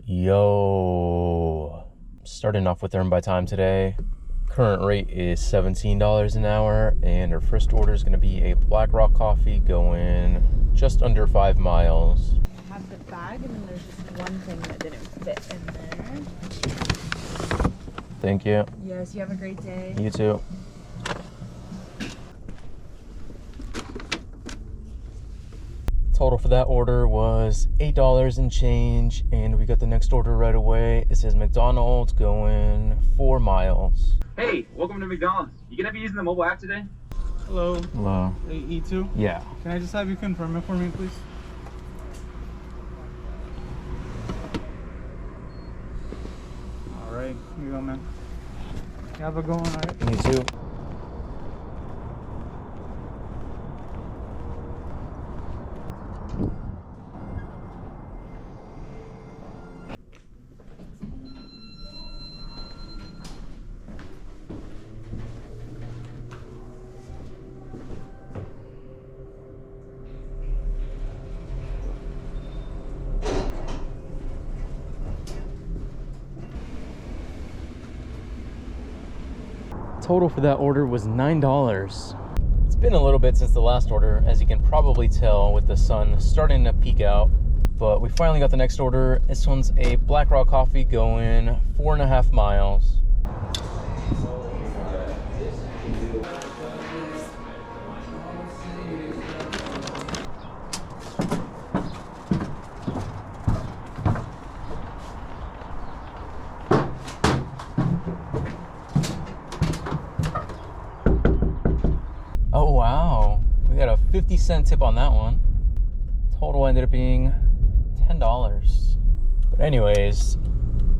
Yo, starting off with Earn by Time today. Current rate is $17 an hour, and our first order is going to be a Black Rock coffee going just under 5 miles. I have the bag, and then there's just one thing that didn't fit in there. Thank you. Yes, you have a great day. You too. Total for that order was $8 and change, and we got the next order right away. It says McDonald's going 4 miles. Hey, welcome to McDonald's. You gonna be using the mobile app today? Hello. Hello. E2? Yeah. Can I just have you confirm it for me, please? Alright, here you go, man. You have a good one, alright? You too. Total for that order was $9. It's been a little bit since the last order, as you can probably tell with the sun starting to peek out. But we finally got the next order. This one's a Black Rock coffee going 4.5 miles. Oh wow, we got a 50-cent tip on that one. Total ended up being $10. But anyways,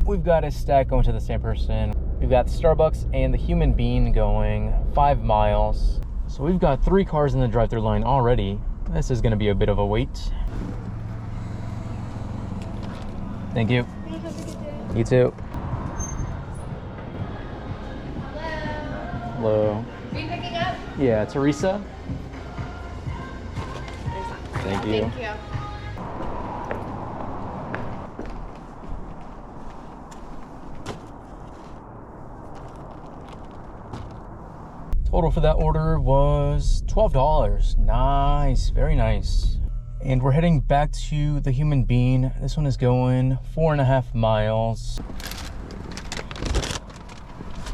we've got a stack going to the same person. We've got Starbucks and the Human Bean going 5 miles. So we've got 3 cars in the drive-thru line already. This is gonna be a bit of a wait. Thank you. Have a good day. You too. Hello. Hello. Are you picking up? Yeah, Teresa. Thank you. Thank you. Total for that order was $12. Nice, very nice. And we're heading back to the Human Bean. This one is going 4.5 miles.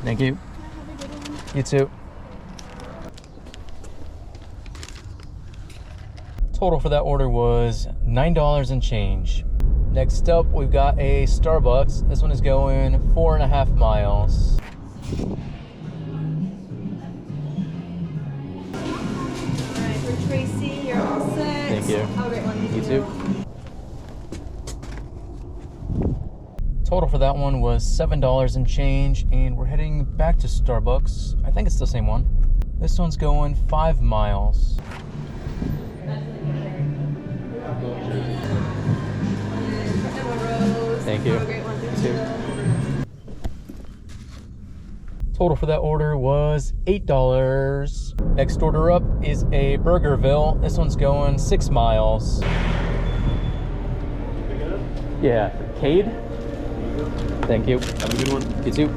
Thank you. Have a good one. You too. Total for that order was $9 and change. Next up, we've got a Starbucks. This one is going 4.5 miles. Alright, for Tracy, you're all set. Thank you. Have a great one. You too. Total for that one was $7 and change, and we're heading back to Starbucks. I think it's the same one. This one's going 5 miles. Thank you. Have a great one. You too. Total for that order was $8. Next order up is a Burgerville. This one's going 6 miles. Yeah, Cade. Thank you. Have a good one. You too.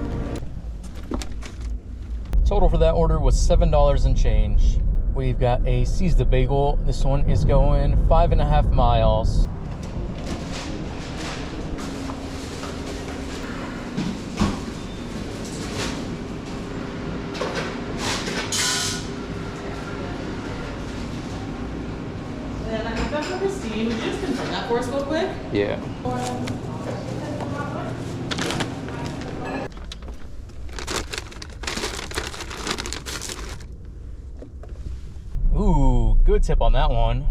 Total for that order was $7 and change. We've got a Seize the Bagel. This one is going 5.5 miles. And I hooked up for Christine. Would you just confirm that for us real quick? Yeah. Ooh, good tip on that one.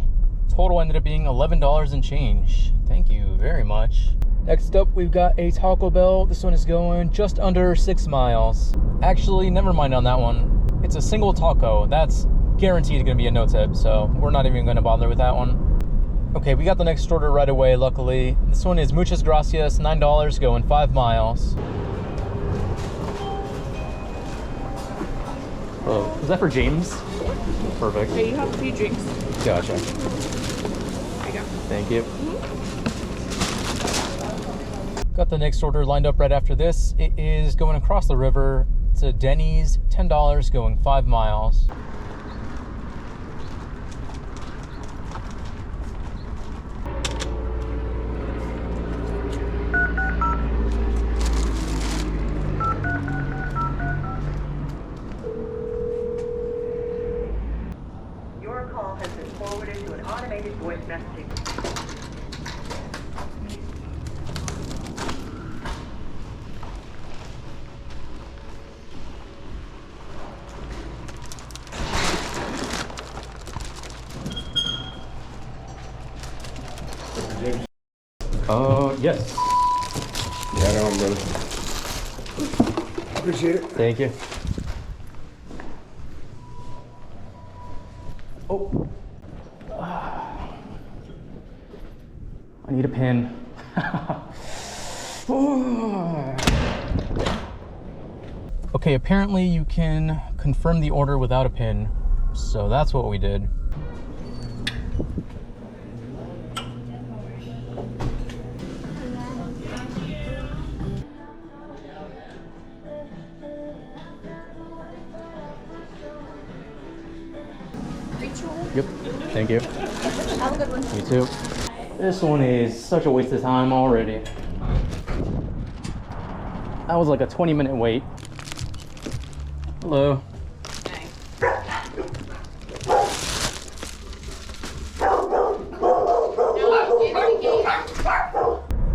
Total ended up being $11 and change. Thank you very much. Next up, we've got a Taco Bell. This one is going just under 6 miles. Actually, never mind on that one. It's a single taco. That's guaranteed gonna be a no tip, so we're not even gonna bother with that one. Okay, we got the next order right away, luckily. This one is Muchas Gracias, $9 going 5 miles. Oh, is that for James? Perfect. Okay, you have a few drinks. Gotcha. There you go. Thank you. Got the next order lined up right after this. It is going across the river to Denny's, $10, going 5 miles. Your call has been forwarded to an automated voice messaging. Yes. Right on, brother. Appreciate it. Thank you. Oh. I need a pin. Okay, apparently you can confirm the order without a pin, so that's what we did. Yep, thank you. Have a good one. You too. This one is such a waste of time already. That was like a 20-minute wait. Hello.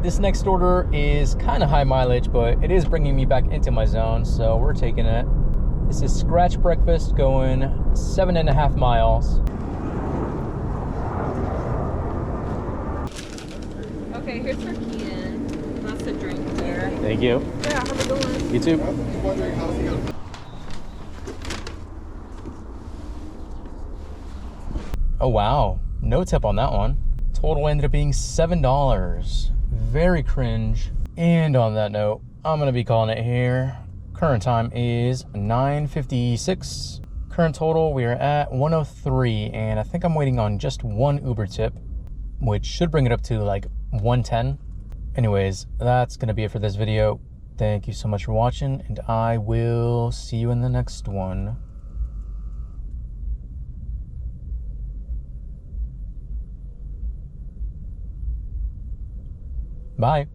This next order is kind of high mileage, but it is bringing me back into my zone, so we're taking it. This is Scratch Breakfast going 7.5 miles. Okay, here's for Keaton. That's a drink there. Thank you. Yeah, have a good one. You too. Oh wow, no tip on that one. Total ended up being $7. Very cringe. And on that note, I'm gonna be calling it here. Current time is 9:56. Current total, we are at 103, and I think I'm waiting on just one Uber tip, which should bring it up to like 110. Anyways, that's gonna be it for this video. Thank you so much for watching, and I will see you in the next one. Bye.